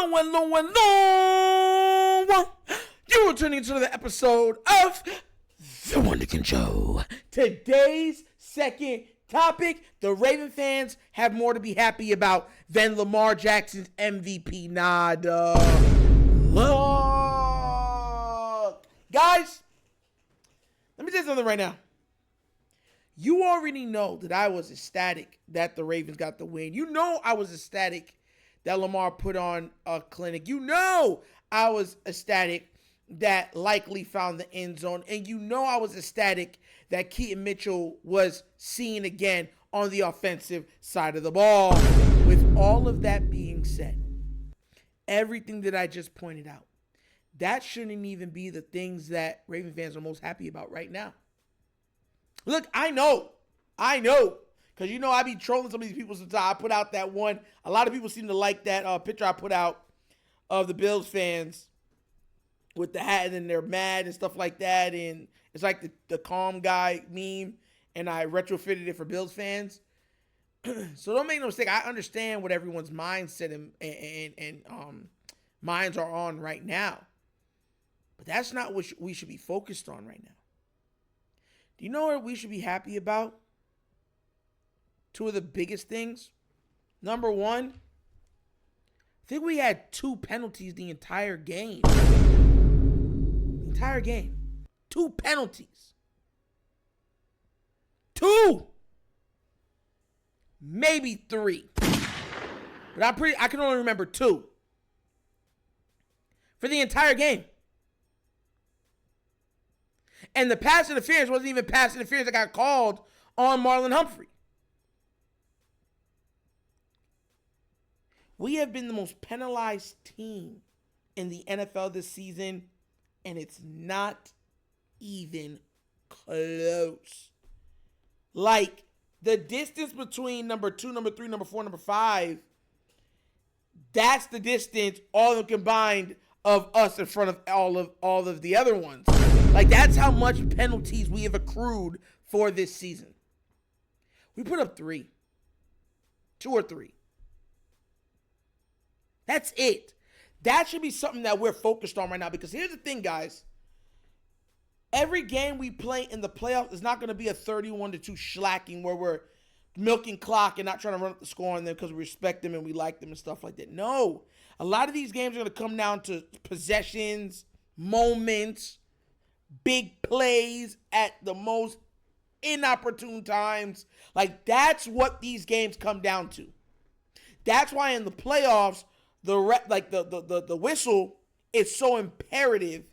Hello. You're tuning into another episode of The Wunderkind Show. Today's second topic, the Raven fans have more to be happy about than Lamar Jackson's MVP nod. Look. Guys, let me tell you something right now. You already know that I was ecstatic that the Ravens got the win. You know I was ecstatic that Lamar put on a clinic. You know I was ecstatic that Likely found the end zone. And you know I was ecstatic that Keaton Mitchell was seen again on the offensive side of the ball. With all of that being said, everything that I just pointed out, that shouldn't even be the things that Raven fans are most happy about right now. Look, I know. Because, you know, I be trolling some of these people sometimes. I put out that one. A lot of people seem to like that picture I put out of the Bills fans with the hat, and then they're mad and stuff like that. And it's like the calm guy meme, and I retrofitted it for Bills fans. So don't make no mistake. I understand what everyone's mindset and minds are on right now. But that's not what we should be focused on right now. Do you know what we should be happy about? Two of the biggest things. Number one, I think we had 2 penalties the entire game. The entire game. 2 penalties. 2. Maybe 3. But I can only remember 2. For the entire game. And the pass interference wasn't even pass interference that got called on Marlon Humphrey. We have been the most penalized team in the NFL this season, and it's not even close. Like, the distance between number 2, number 3, number 4, number 5, that's the distance, all of them combined, of us in front of all of the other ones. Like, that's how much penalties we have accrued for this season. We put up 3. 2 or 3. That's it. That should be something that we're focused on right now. Because here's the thing, guys. Every game we play in the playoffs is not going to be a 31-2 shellacking where we're milking clock and not trying to run up the score on them because we respect them and we like them and stuff like that. No. A lot of these games are going to come down to possessions, moments, big plays at the most inopportune times. Like, that's what these games come down to. That's why in the playoffs, the whistle is so imperative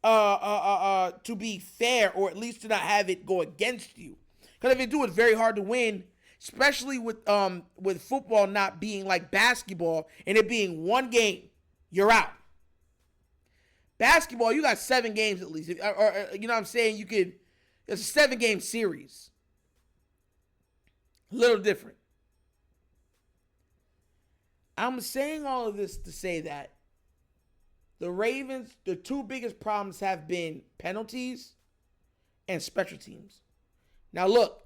to be fair, or at least to not have it go against you. Because if you do, it's very hard to win, especially with football not being like basketball and it being one game, you're out. Basketball, you got 7 games at least. Or you know what I'm saying? It's a 7-game series. A little different. I'm saying all of this to say that the Ravens, the 2 biggest problems have been penalties and special teams. Now look,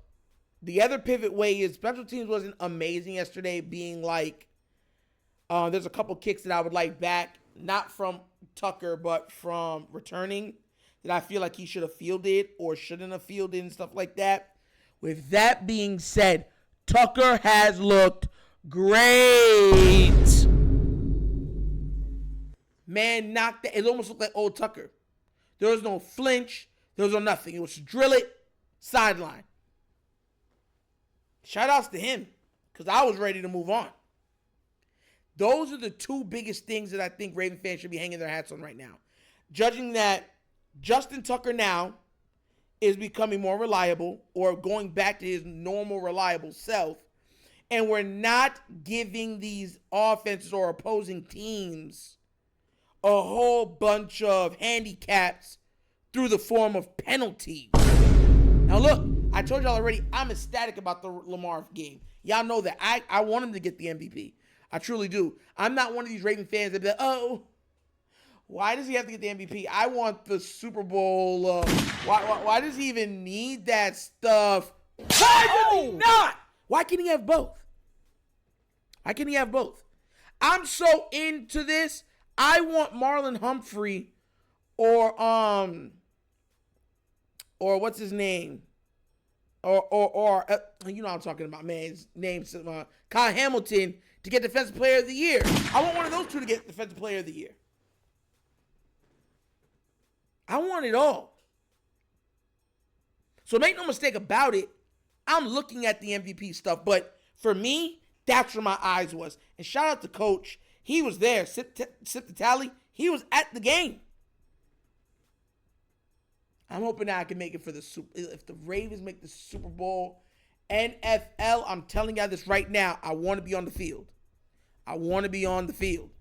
the other pivot way is special teams wasn't amazing yesterday, being like, there's a couple kicks that I would like back, not from Tucker, but from returning, that I feel like he should have fielded or shouldn't have fielded and stuff like that. With that being said, Tucker has looked great. Man knocked it. It almost looked like old Tucker. There was no flinch. There was no nothing. It was drill it, sideline. Shout outs to him, because I was ready to move on. Those are the 2 biggest things that I think Raven fans should be hanging their hats on right now. Judging that Justin Tucker now is becoming more reliable, or going back to his normal reliable self, and we're not giving these offenses or opposing teams a whole bunch of handicaps through the form of penalties. Now look, I told y'all already, I'm ecstatic about the Lamar game. Y'all know that. I want him to get the MVP. I truly do. I'm not one of these Raven fans that be like, oh, why does he have to get the MVP? I want the Super Bowl. Why does he even need that stuff? Why does he not? Why can't he have both? Why can't he have both? I'm so into this. I want Marlon Humphrey or what's his name? Or you know what I'm talking about, man. His name's Kyle Hamilton to get Defensive Player of the Year. I want one of those two to get Defensive Player of the Year. I want it all. So make no mistake about it, I'm looking at the MVP stuff, but for me, that's where my eyes was. And shout out to Coach. He was there. Sip the tally. He was at the game. I'm hoping that I can make it for the Super. If the Ravens make the Super Bowl, NFL, I'm telling you this right now, I want to be on the field. I want to be on the field.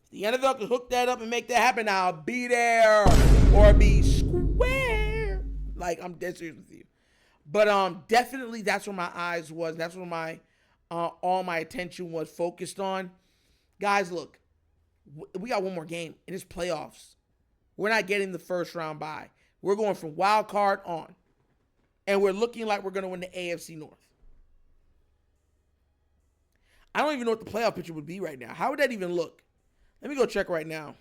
If the NFL can hook that up and make that happen, I'll be there or be square. Like, I'm dead serious with you. But definitely that's where my eyes was. That's where my all my attention was focused on. Guys, look, we got one more game, and it's playoffs. We're not getting the first round bye. We're going from wild card on. And we're looking like we're going to win the AFC North. I don't even know what the playoff picture would be right now. How would that even look? Let me go check right now.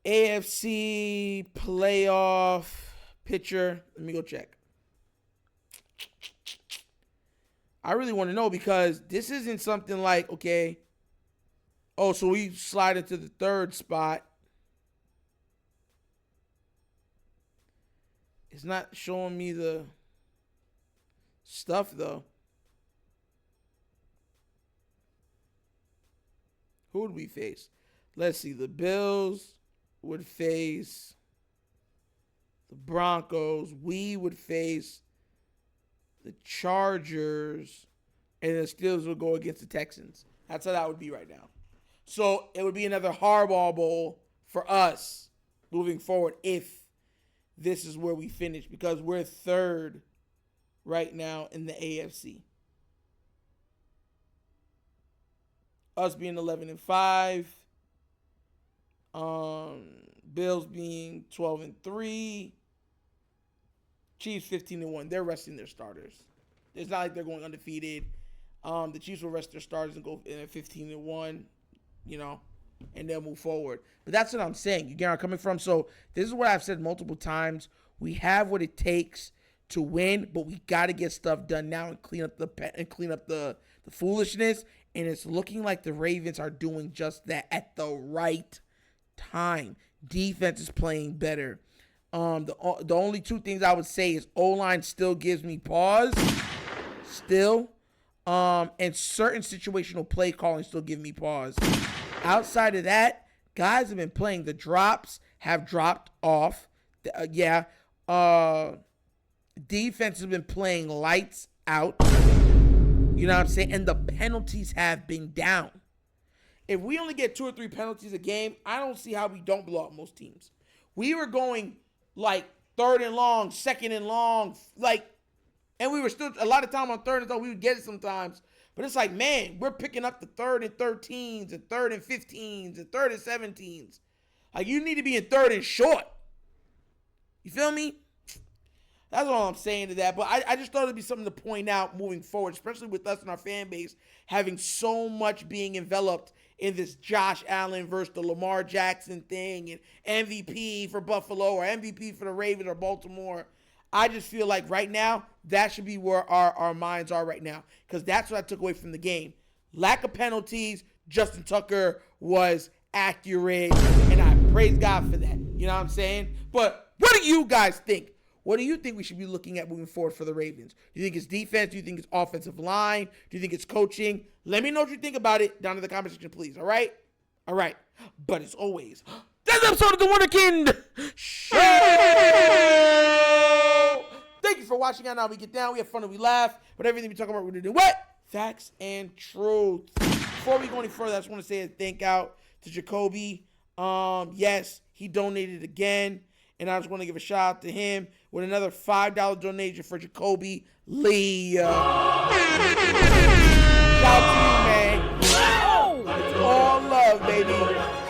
AFC playoff picture. Let me go check. I really want to know because this isn't something like, okay, oh, so we slide into the third spot. It's not showing me the stuff, though. Who would we face? Let's see. The Bills would face the Broncos. We would face the Chargers. And the Steelers would go against the Texans. That's how that would be right now. So it would be another Harbaugh Bowl for us moving forward if this is where we finish, because we're third right now in the AFC. Us being 11-5, Bills being 12-3, Chiefs 15-1. They're resting their starters. It's not like they're going undefeated. The Chiefs will rest their starters and go 15-1, you know, and they'll move forward. But that's what I'm saying. You get where I'm coming from? So this is what I've said multiple times. We have what it takes to win, but we got to get stuff done now and clean up the foolishness. And it's looking like the Ravens are doing just that at the right time. Defense is playing better. The only two things I would say is O-line still gives me pause. Still. And certain situational play calling still give me pause. Outside of that, guys have been playing. The drops have dropped off. Defense has been playing lights out. You know what I'm saying? And the penalties have been down. If we only get 2 or 3 penalties a game, I don't see how we don't blow out most teams. We were going like 3rd and long, 2nd and long, and we were still a lot of time on 3rd and long. We would get it sometimes. But it's like, man, we're picking up the 3rd and 13s and 3rd and 15s and 3rd and 17s. Like, you need to be in 3rd and short. You feel me? That's all I'm saying to that. But I just thought it'd be something to point out moving forward, especially with us and our fan base having so much being enveloped in this Josh Allen versus the Lamar Jackson thing and MVP for Buffalo or MVP for the Ravens or Baltimore. I just feel like right now, that should be where our minds are right now, because that's what I took away from the game. Lack of penalties. Justin Tucker was accurate, and I praise God for that. You know what I'm saying? But what do you guys think? What do you think we should be looking at moving forward for the Ravens? Do you think it's defense? Do you think it's offensive line? Do you think it's coaching? Let me know what you think about it down in the comment section, please. All right? All right. But as always, that's an episode of The Wunderkind Show. Thank you for watching. Now we get down. We have fun and we laugh. But everything we talk about, we're going to do what? Facts and truth. Before we go any further, I just want to say a thank out to Jacoby. Yes, he donated again. And I just want to give a shout out to him with another $5 donation for Jacoby Lee. Shout out to you, man. It's all love, baby.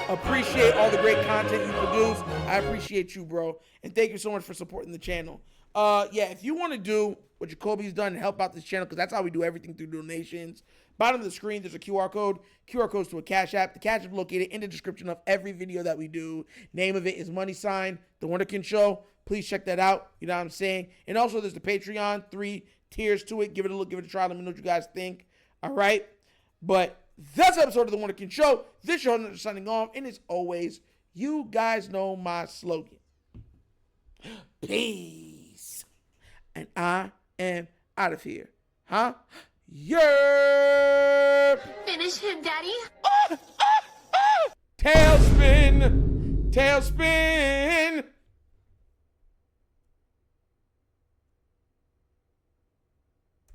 Appreciate all the great content you produce. I appreciate you, bro. And thank you so much for supporting the channel. If you want to do what Jacoby's done and help out this channel, because that's how we do everything, through donations. Bottom of the screen, there's a QR code. QR code's to a Cash App. The Cash App is located in the description of every video that we do. Name of it is $TheWunderkindShow. Please check that out. You know what I'm saying? And also, there's the Patreon. 3 tiers to it. Give it a look. Give it a try. Let me know what you guys think. All right? But that's the episode of The Wunderkind Show. This show is signing off. And as always, you guys know my slogan. Peace. And I am out of here. Huh? Yerp! Finish him, Daddy. Tailspin! Tailspin!